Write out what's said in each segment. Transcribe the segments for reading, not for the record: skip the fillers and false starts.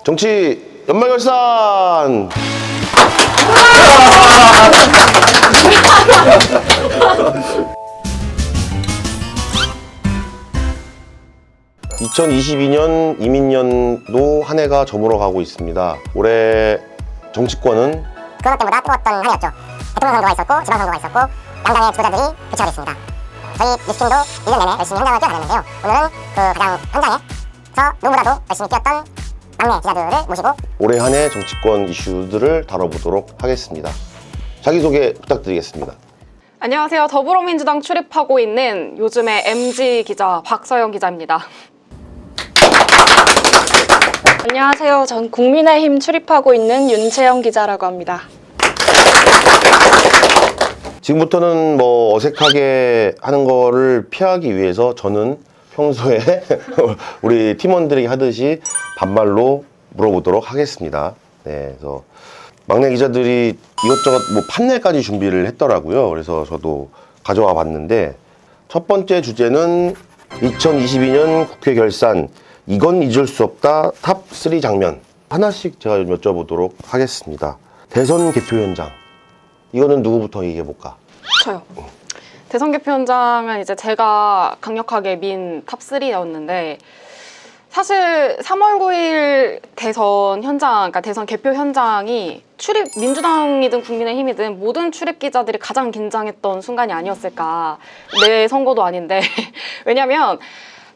정치 연말결산! 2022년 이민년도 한 해가 저물어가고 있습니다. 올해 정치권은 그것 때보다 뜨거웠던 한 해였죠. 대통령 선거가 있었고 지방선거가 있었고 양당의 지도자들이 교체가 됐습니다. 저희 뉴스팀도 1년 내내 열심히 현장을 뛰어다녔는데요. 오늘은 그 가장 현장에서 누구보다도 열심히 뛰었던 막내 기자들을 모시고 올해 한 해 정치권 이슈들을 다뤄보도록 하겠습니다. 자기소개 부탁드리겠습니다. 안녕하세요. 더불어민주당 출입하고 있는 요즘의 MG 기자 박서영 기자입니다. 안녕하세요. 전 국민의힘 출입하고 있는 윤채영 기자라고 합니다. 지금부터는 뭐 어색하게 하는 거를 피하기 위해서 저는 평소에 우리 팀원들이 하듯이 반말로 물어보도록 하겠습니다. 네, 그래서 막내 기자들이 이것저것 뭐 판넬까지 준비를 했더라고요. 그래서 저도 가져와 봤는데 첫 번째 주제는 2022년 국회 결산 이건 잊을 수 없다 탑3 장면 하나씩 제가 여쭤보도록 하겠습니다. 대선 개표 현장 이거는 누구부터 얘기해볼까? 저요. 대선 개표 현장은 이제 제가 강력하게 민 탑3였는데 사실 3월 9일 대선 현장, 그러니까 대선 개표 현장이 민주당이든 국민의힘이든 모든 출입 기자들이 가장 긴장했던 순간이 아니었을까. 내 선거도 아닌데. 왜냐면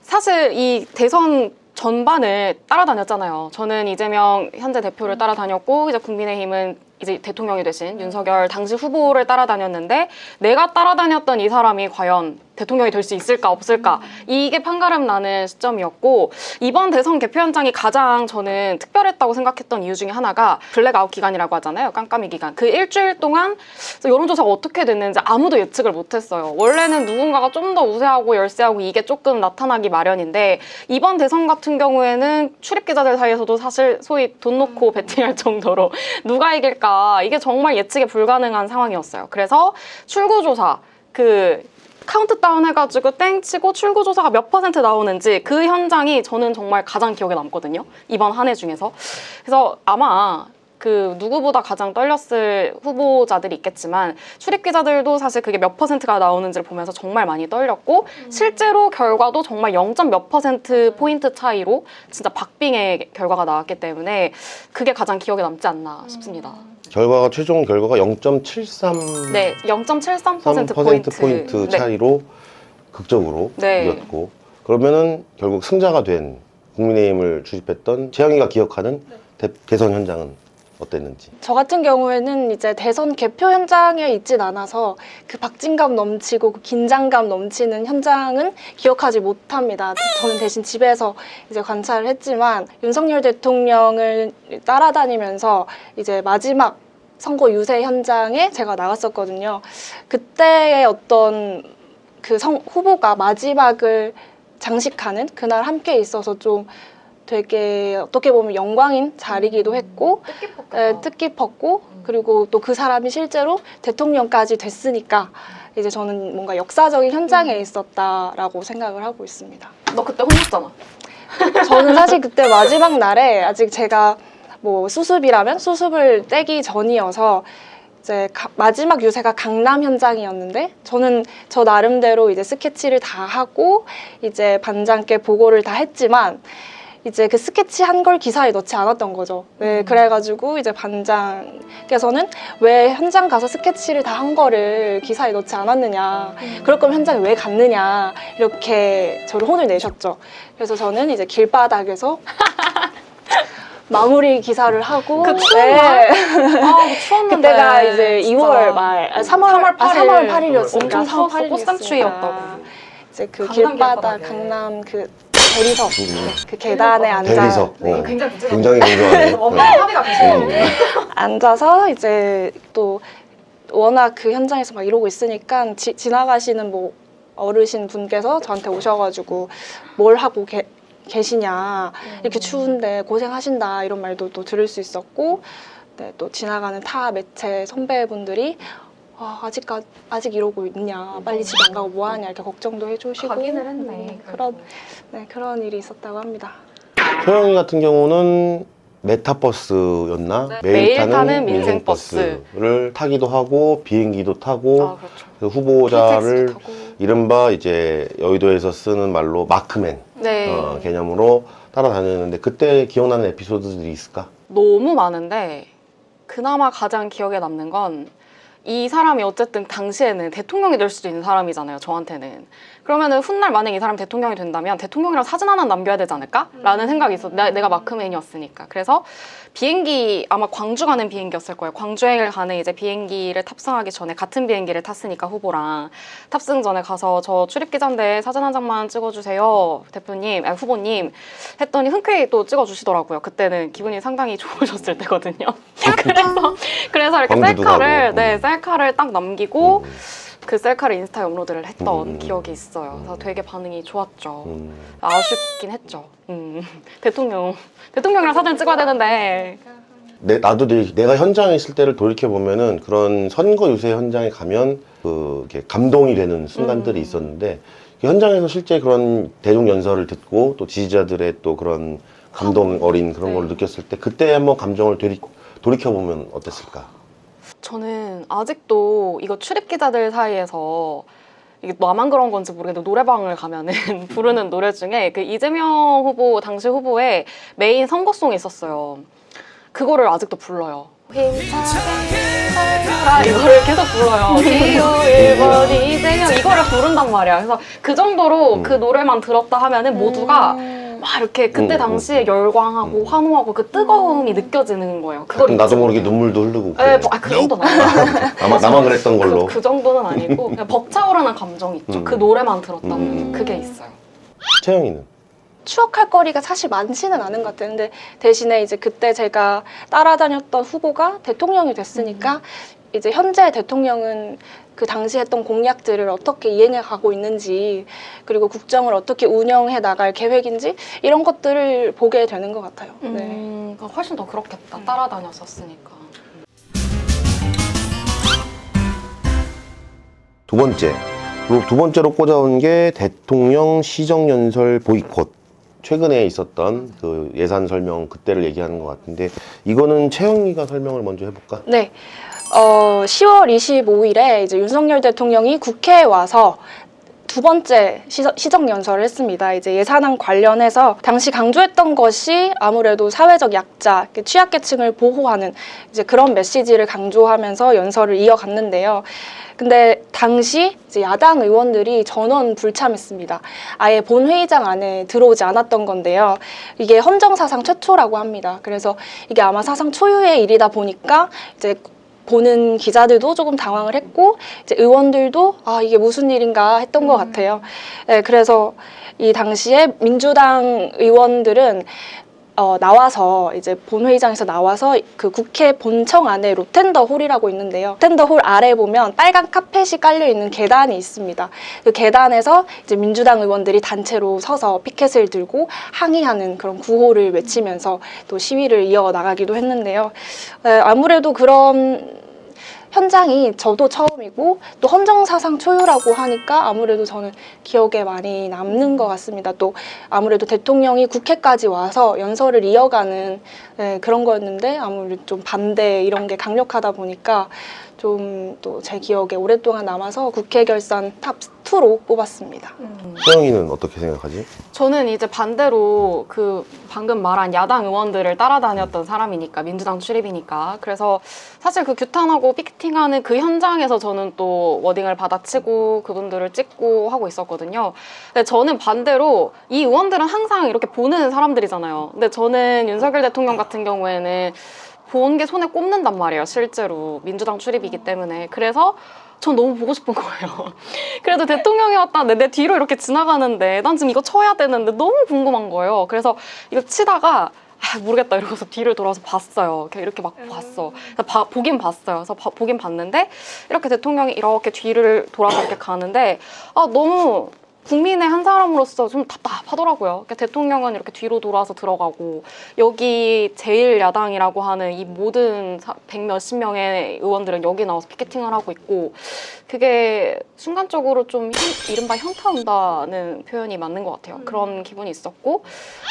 사실 이 대선 전반을 따라다녔잖아요. 저는 이재명 현재 대표를 따라다녔고 이제 국민의힘은 이제 대통령이 되신 윤석열 당시 후보를 따라다녔는데 내가 따라다녔던 이 사람이 과연 대통령이 될 수 있을까 없을까 이게 판가름 나는 시점이었고 이번 대선 개표 현장이 가장 저는 특별했다고 생각했던 이유 중에 하나가 블랙아웃 기간이라고 하잖아요. 깜깜이 기간. 그 일주일 동안 여론조사가 어떻게 됐는지 아무도 예측을 못했어요. 원래는 누군가가 좀 더 우세하고 열세하고 이게 조금 나타나기 마련인데 이번 대선 같은 경우에는 출입 기자들 사이에서도 사실 소위 돈 놓고 베팅할 정도로 누가 이길까 이게 정말 예측이 불가능한 상황이었어요. 그래서 출구조사 카운트다운 해가지고 땡 치고 출구조사가 몇 % 나오는지 그 현장이 저는 정말 가장 기억에 남거든요. 이번 한 해 중에서. 그래서 아마 누구보다 가장 떨렸을 후보자들이 있겠지만 출입기자들도 사실 그게 몇 %가 나오는지를 보면서 정말 많이 떨렸고 실제로 결과도 정말 0. 몇 %포인트 차이로 진짜 박빙의 결과가 나왔기 때문에 그게 가장 기억에 남지 않나 싶습니다. 최종 결과가 0.73 네, 0.73%포인트 차이로 극적으로 네. 이겼고 그러면은 결국 승자가 된 국민의힘을 주집했던 재영이가 기억하는 대선 현장은 어땠는지? 저 같은 경우에는 이제 대선 개표 현장에 있진 않아서 그 박진감 넘치고 그 긴장감 넘치는 현장은 기억하지 못합니다. 저는 대신 집에서 이제 관찰을 했지만 윤석열 대통령을 따라다니면서 이제 마지막 선거 유세 현장에 제가 나갔었거든요. 그때의 어떤 후보가 마지막을 장식하는 그날 함께 있어서 좀 되게 어떻게 보면 영광인 자리기도 했고 뜻깊었고 그리고 또 그 사람이 실제로 대통령까지 됐으니까 이제 저는 뭔가 역사적인 현장에 있었다라고 생각을 하고 있습니다. 너 그때 혼났잖아. 저는 사실 그때 마지막 날에 아직 제가 뭐 수습이라면 수습을 떼기 전이어서 이제 마지막 유세가 강남 현장이었는데 저는 저 나름대로 이제 스케치를 다 하고 이제 반장께 보고를 다 했지만 이제 그 스케치 한 걸 기사에 넣지 않았던 거죠. 네, 그래가지고 이제 반장께서는 왜 현장 가서 스케치를 다 한 거를 기사에 넣지 않았느냐, 그럴 거면 현장에 왜 갔느냐 이렇게 저를 혼을 내셨죠. 그래서 저는 이제 길바닥에서 마무리 기사를 하고 그 추운 날? 추웠는데 그때가 이제 2월 말, 3월 8일이었으니까 엄청 추웠어. 꽃샘추위였다고. 이제 그 강남 길바닥 길바닥에. 강남 대리석 그 계단에 앉아 대리석. 네. 굉장히 공정하네. 합의가 되시네. 앉아서 이제 또 워낙 그 현장에서 막 이러고 있으니까 지나가시는 뭐 어르신 분께서 저한테 오셔가지고 뭘 하고 계시냐 이렇게 추운데 고생하신다 이런 말도 또 들을 수 있었고 네, 또 지나가는 타 매체 선배분들이 아직 이러고 있냐, 빨리 집에 안 가고 뭐 하냐 이렇게 걱정도 해주시고 가기는 했네. 그런 일이 있었다고 합니다. 소영이 같은 경우는 메타버스였나? 네. 매일 타는 민생버스. 민생버스를 타기도 하고 비행기도 타고 아, 그렇죠. 그래서 후보자를 KTX 타고. 이른바 이제 여의도에서 쓰는 말로 마크맨 네. 개념으로 따라다녔는데 그때 기억나는 에피소드들이 있을까? 너무 많은데 그나마 가장 기억에 남는 건 이 사람이 어쨌든 당시에는 대통령이 될 수도 있는 사람이잖아요, 저한테는. 그러면은 훗날 만약에 이 사람이 대통령이 된다면 대통령이랑 사진 하나 남겨야 되지 않을까? 라는 생각이 있어. 내가 마크맨이었으니까. 그래서 비행기, 아마 광주 가는 비행기였을 거예요. 광주행을 가는 이제 비행기를 탑승하기 전에 같은 비행기를 탔으니까 후보랑 탑승 전에 가서 저 출입기자인데 사진 한 장만 찍어주세요. 대표님, 아니, 후보님. 했더니 흔쾌히 또 찍어주시더라고요. 그때는 기분이 상당히 좋으셨을 때거든요. 그래서 이렇게 광주도 셀카를, 가고. 네, 셀카를 딱 남기고 그 셀카를 인스타에 업로드를 했던 기억이 있어요. 그래서 되게 반응이 좋았죠. 아쉽긴 했죠. 대통령이랑 사진 찍어야 되는데. 나도 내가 현장에 있을 때를 돌이켜보면은 그런 선거 유세 현장에 가면 이렇게 감동이 되는 순간들이 있었는데 현장에서 실제 그런 대중 연설을 듣고 또 지지자들의 또 그런 감동 어린 그런 걸 느꼈을 때 그때 한번 감정을 돌이켜보면 어땠을까? 저는 아직도 이거 출입기자들 사이에서 이게 나만 그런 건지 모르겠는데 노래방을 가면은 부르는 노래 중에 그 이재명 후보 당시 후보의 메인 선거송이 있었어요. 그거를 아직도 불러요. 이거를 계속 불러요. 기호 1번 이재명 이거를 부른단 말이야. 그래서 그 정도로 그 노래만 들었다 하면은 모두가 막 이렇게 그때 당시에 열광하고 환호하고 그 뜨거움이 느껴지는 거예요. 그걸 나도 모르게 눈물도 흐르고 네, 그 정도는 아니에요. 나만 그랬던 걸로 그 정도는 아니고 그냥 벅차오르는 감정이 있죠. 그 노래만 들었다는 그게 있어요. 채영이는? 추억할 거리가 사실 많지는 않은 것 같아요. 근데 대신에 이제 그때 제가 따라다녔던 후보가 대통령이 됐으니까 이제 현재 대통령은 그 당시 했던 공약들을 어떻게 이행해 가고 있는지 그리고 국정을 어떻게 운영해 나갈 계획인지 이런 것들을 보게 되는 것 같아요. 네. 그러니까 훨씬 더 그렇겠다. 따라다녔었으니까. 두 번째, 그리고 두 번째로 꽂아온 게 대통령 시정연설 보이콧. 최근에 있었던 그 예산 설명 그때를 얘기하는 것 같은데 이거는 채영이가 설명을 먼저 해볼까? 네. 10월 25일에 이제 윤석열 대통령이 국회에 와서 두 번째 시정연설을 했습니다. 이제 예산안 관련해서 당시 강조했던 것이 아무래도 사회적 약자, 취약계층을 보호하는 이제 그런 메시지를 강조하면서 연설을 이어갔는데요. 근데 당시 이제 야당 의원들이 전원 불참했습니다. 아예 본회의장 안에 들어오지 않았던 건데요. 이게 헌정사상 최초라고 합니다. 그래서 이게 아마 사상 초유의 일이다 보니까 이제 보는 기자들도 조금 당황을 했고 이제 의원들도 이게 무슨 일인가 했던 것 같아요. 네, 그래서 이 당시에 민주당 의원들은 나와서 이제 본회의장에서 나와서 그 국회 본청 안에 로텐더 홀이라고 있는데요. 로텐더 홀 아래 보면 빨간 카펫이 깔려 있는 계단이 있습니다. 그 계단에서 이제 민주당 의원들이 단체로 서서 피켓을 들고 항의하는 그런 구호를 외치면서 또 시위를 이어 나가기도 했는데요. 아무래도 그런 현장이 저도 처음이고 또 헌정사상 초유라고 하니까 아무래도 저는 기억에 많이 남는 것 같습니다. 또 아무래도 대통령이 국회까지 와서 연설을 이어가는 그런 거였는데 아무래도 좀 반대 이런 게 강력하다 보니까 좀 또 제 기억에 오랫동안 남아서 국회 결산 탑2로 뽑았습니다. 채영이는 어떻게 생각하지? 저는 이제 반대로 그 방금 말한 야당 의원들을 따라다녔던 사람이니까 민주당 출입이니까 그래서 사실 그 규탄하고 피켓팅하는 그 현장에서 저는 또 워딩을 받아치고 그분들을 찍고 하고 있었거든요. 근데 저는 반대로 이 의원들은 항상 이렇게 보는 사람들이잖아요. 근데 저는 윤석열 대통령 같은 경우에는 본 게 손에 꼽는단 말이에요. 실제로 민주당 출입이기 때문에. 그래서 전 너무 보고 싶은 거예요. 그래도 대통령이 왔다 내 뒤로 이렇게 지나가는데 난 지금 이거 쳐야 되는데 너무 궁금한 거예요. 그래서 이거 치다가 모르겠다 이러고서 뒤를 돌아서 봤어요. 이렇게 막 봤어. 보긴 봤어요. 그래서 보긴 봤는데 이렇게 대통령이 이렇게 뒤를 돌아서 이렇게 가는데 너무 국민의 한 사람으로서 좀 답답하더라고요. 그러니까 대통령은 이렇게 뒤로 돌아서 들어가고 여기 제1야당이라고 하는 이 모든 100몇십 명의 의원들은 여기 나와서 피켓팅을 하고 있고 그게 순간적으로 좀 이른바 현타 온다는 표현이 맞는 것 같아요. 그런 기분이 있었고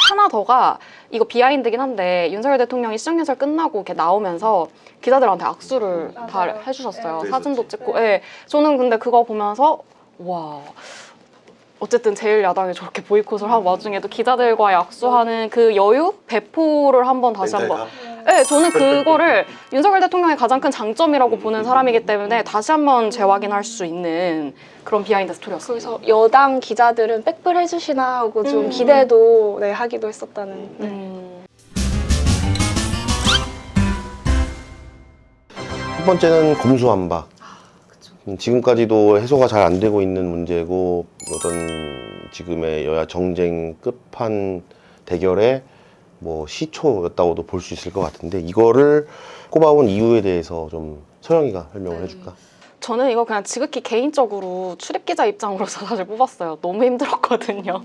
하나 더가 이거 비하인드긴 한데 윤석열 대통령이 시정연설 끝나고 이렇게 나오면서 기자들한테 악수를 다 해주셨어요. 네. 사진도 찍고. 네. 저는 근데 그거 보면서 와 어쨌든 제1야당이 저렇게 보이콧을 한 와중에도 기자들과의 악수하는 그 여유? 배포를 한번 다시 한번 네, 저는 그거를 윤석열 대통령의 가장 큰 장점이라고 보는 사람이기 때문에 다시 한번 재확인할 수 있는 그런 비하인드 스토리였어요. 그래서 여당 기자들은 백플 해주시나 하고 좀 기대도 네, 하기도 했었다는. 네. 첫 번째는 검수완박. 지금까지도 해소가 잘 안 되고 있는 문제고 어떤 지금의 여야 정쟁 끝판 대결의 뭐 시초였다고도 볼 수 있을 것 같은데 이거를 꼽아온 이유에 대해서 좀 서영이가 설명을 해줄까? 저는 이거 그냥 지극히 개인적으로 출입기자 입장으로서 사실 뽑았어요. 너무 힘들었거든요.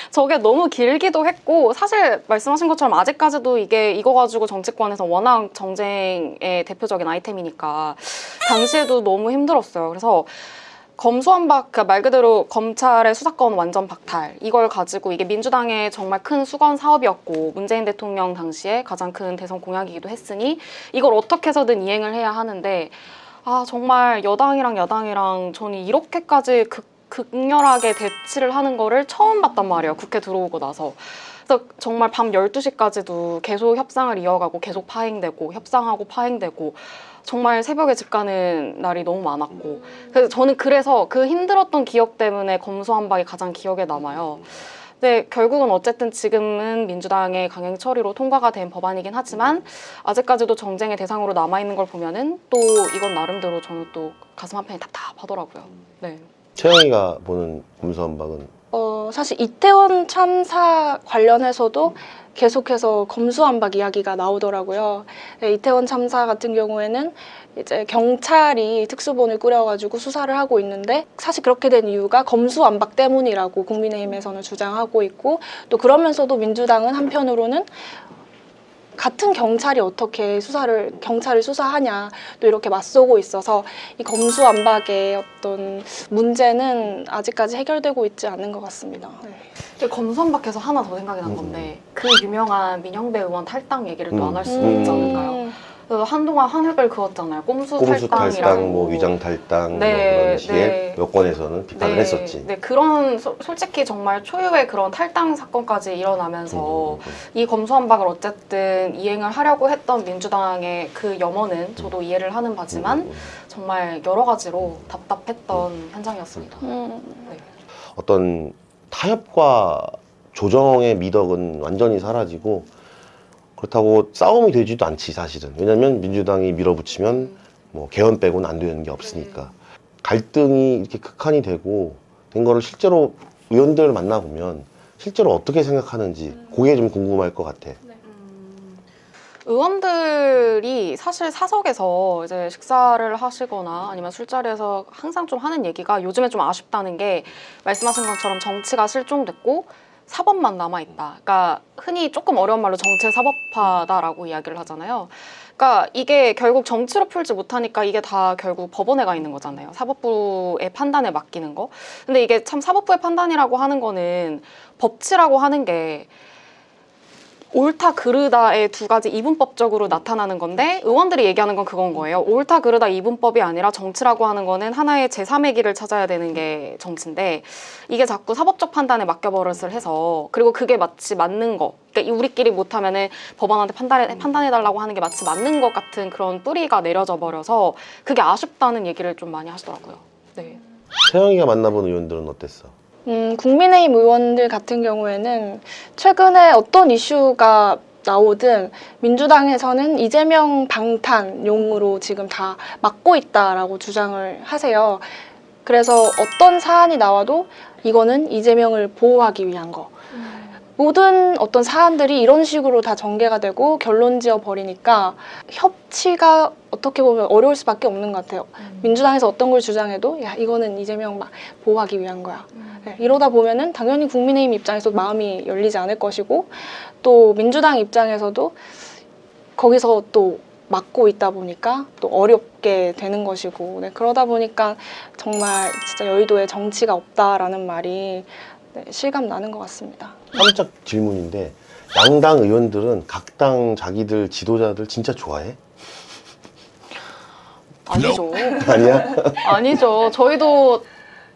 저게 너무 길기도 했고 사실 말씀하신 것처럼 아직까지도 이거 가지고 정치권에서 워낙 정쟁의 대표적인 아이템이니까 당시에도 너무 힘들었어요. 그래서 검수완박, 그러니까 말 그대로 검찰의 수사권 완전 박탈 이걸 가지고 이게 민주당의 정말 큰 수건 사업이었고 문재인 대통령 당시에 가장 큰 대선 공약이기도 했으니 이걸 어떻게 해서든 이행을 해야 하는데 정말 여당이랑 야당이랑 저는 이렇게까지 극렬하게 대치를 하는 거를 처음 봤단 말이에요. 국회 들어오고 나서. 그래서 정말 밤 12시까지도 계속 협상을 이어가고 계속 파행되고 협상하고 파행되고 정말 새벽에 집 가는 날이 너무 많았고 그래서 저는 그래서 그 힘들었던 기억 때문에 검수완박이 가장 기억에 남아요. 근데 결국은 어쨌든 지금은 민주당의 강행 처리로 통과가 된 법안이긴 하지만 아직까지도 정쟁의 대상으로 남아있는 걸 보면은 또 이건 나름대로 저는 또 가슴 한편이 답답하더라고요. 네. 채영이가 보는 검수완박은 사실 이태원 참사 관련해서도 계속해서 검수완박 이야기가 나오더라고요. 네, 이태원 참사 같은 경우에는 이제 경찰이 특수본을 꾸려가지고 수사를 하고 있는데 사실 그렇게 된 이유가 검수완박 때문이라고 국민의힘에서는 주장하고 있고 또 그러면서도 민주당은 한편으로는 같은 경찰이 어떻게 경찰을 수사하냐 또 이렇게 맞서고 있어서 이 검수완박의 어떤 문제는 아직까지 해결되고 있지 않은 것 같습니다. 네. 검수완박해서 하나 더 생각이 난 건데 그 유명한 민영배 의원 탈당 얘기를 또 안 할 수 음. 있지 않을까요? 그래서 한동안 한획을 그었잖아요. 꼼수 꼼수 탈당이라고. 탈당, 뭐 위장 탈당 뭐 그런 식의 여권에서는 비판을 했었지. 네, 그런 솔직히 정말 초유의 그런 탈당 사건까지 일어나면서 이 검수완박을 어쨌든 이행을 하려고 했던 민주당의 그 염원은 저도 이해를 하는 바지만 정말 여러 가지로 답답했던 현장이었습니다. 네. 어떤 타협과 조정의 미덕은 완전히 사라지고 그렇다고 싸움이 되지도 않지 사실은. 왜냐면 민주당이 밀어붙이면 뭐 개헌 빼고는 안 되는 게 없으니까. 갈등이 이렇게 극한이 되고 된 거를 실제로 의원들을 만나보면 실제로 어떻게 생각하는지 그게 좀 궁금할 것 같아. 의원들이 사실 사석에서 이제 식사를 하시거나 아니면 술자리에서 항상 좀 하는 얘기가 요즘에 좀 아쉽다는 게 말씀하신 것처럼 정치가 실종됐고 사법만 남아있다. 그러니까 흔히 조금 어려운 말로 정치 사법화다라고 이야기를 하잖아요. 그러니까 이게 결국 정치로 풀지 못하니까 이게 다 결국 법원에 가 있는 거잖아요. 사법부의 판단에 맡기는 거. 근데 이게 참 사법부의 판단이라고 하는 거는 법치라고 하는 게 옳다 그르다의 두 가지 이분법적으로 나타나는 건데 의원들이 얘기하는 건 그건 거예요. 옳다 그르다 이분법이 아니라 정치라고 하는 거는 하나의 제3의 길을 찾아야 되는 게 정치인데 이게 자꾸 사법적 판단에 맡겨버릇을 해서 그리고 그게 마치 맞는 거 그러니까 우리끼리 못하면은 법원한테 판단해달라고 하는 게 마치 맞는 것 같은 그런 뿌리가 내려져 버려서 그게 아쉽다는 얘기를 좀 많이 하시더라고요. 네. 채영이가 만나본 의원들은 어땠어? 국민의힘 의원들 같은 경우에는 최근에 어떤 이슈가 나오든 민주당에서는 이재명 방탄용으로 지금 다 막고 있다라고 주장을 하세요. 그래서 어떤 사안이 나와도 이거는 이재명을 보호하기 위한 거. 모든 어떤 사안들이 이런 식으로 다 전개가 되고 결론 지어 버리니까 협치가 어떻게 보면 어려울 수밖에 없는 것 같아요. 민주당에서 어떤 걸 주장해도 야 이거는 이재명 막 보호하기 위한 거야. 네, 이러다 보면은 당연히 국민의힘 입장에서 마음이 열리지 않을 것이고 또 민주당 입장에서도 거기서 또 막고 있다 보니까 또 어렵게 되는 것이고 네, 그러다 보니까 정말 진짜 여의도에 정치가 없다라는 말이 네, 실감 나는 것 같습니다. 깜짝 질문인데 양당 의원들은 각 당 자기들 지도자들 진짜 좋아해? 아니죠. 아니야? 아니죠. 저희도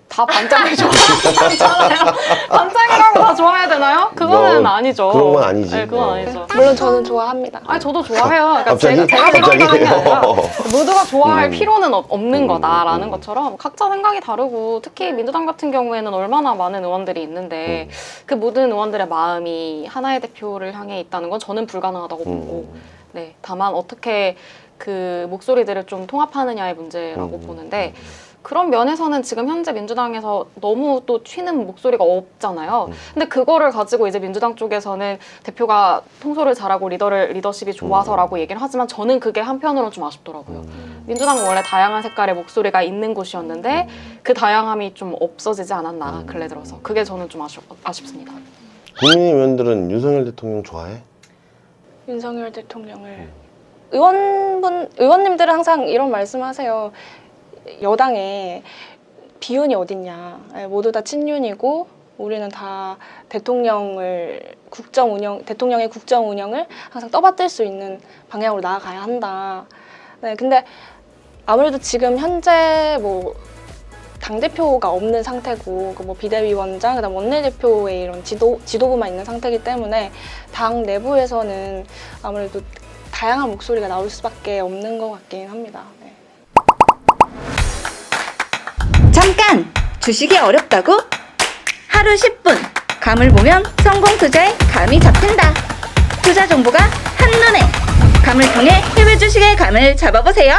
다 반장을 좋아하잖아요. 반장이라고 다 좋아해야 되나요? 그거는 아니죠. 그런 건 아니지. 네, 그건 아니죠. 물론 저는 좋아합니다. 아니 저도 좋아해요. 그러니까 갑자기? 제가 생각하는 게 아니라 어. 모두가 좋아할 필요는 없는 음, 거다라는 것처럼 각자 생각이 다르고 특히 민주당 같은 경우에는 얼마나 많은 의원들이 있는데 그 모든 의원들의 마음이 하나의 대표를 향해 있다는 건 저는 불가능하다고 보고 네 다만 어떻게 그 목소리들을 좀 통합하느냐의 문제라고 보는데 그런 면에서는 지금 현재 민주당에서 너무 또 튀는 목소리가 없잖아요. 근데 그거를 가지고 이제 민주당 쪽에서는 대표가 통솔을 잘하고 리더십이 좋아서라고 얘기를 하지만 저는 그게 한편으로는 좀 아쉽더라고요. 민주당은 원래 다양한 색깔의 목소리가 있는 곳이었는데 그 다양함이 좀 없어지지 않았나 근래 들어서 그게 저는 좀 아쉽습니다. 국민의힘 의원들은 윤석열 대통령 좋아해? 윤석열 대통령을 의원님들은 항상 이런 말씀하세요. 여당에 비윤이 어딨냐. 모두 다 친윤이고 우리는 다 대통령의 국정 운영을 항상 떠받들 수 있는 방향으로 나아가야 한다. 네, 근데 아무래도 지금 현재 뭐 당대표가 없는 상태고 그 뭐 비대위원장, 그다음 원내대표의 이런 지도부만 있는 상태이기 때문에 당 내부에서는 아무래도 다양한 목소리가 나올 수밖에 없는 것 같긴 합니다. 네. 잠깐! 주식이 어렵다고? 하루 10분! 감을 보면 성공 투자에 감이 잡힌다. 투자 정보가 한눈에! 감을 통해 해외 주식의 감을 잡아보세요.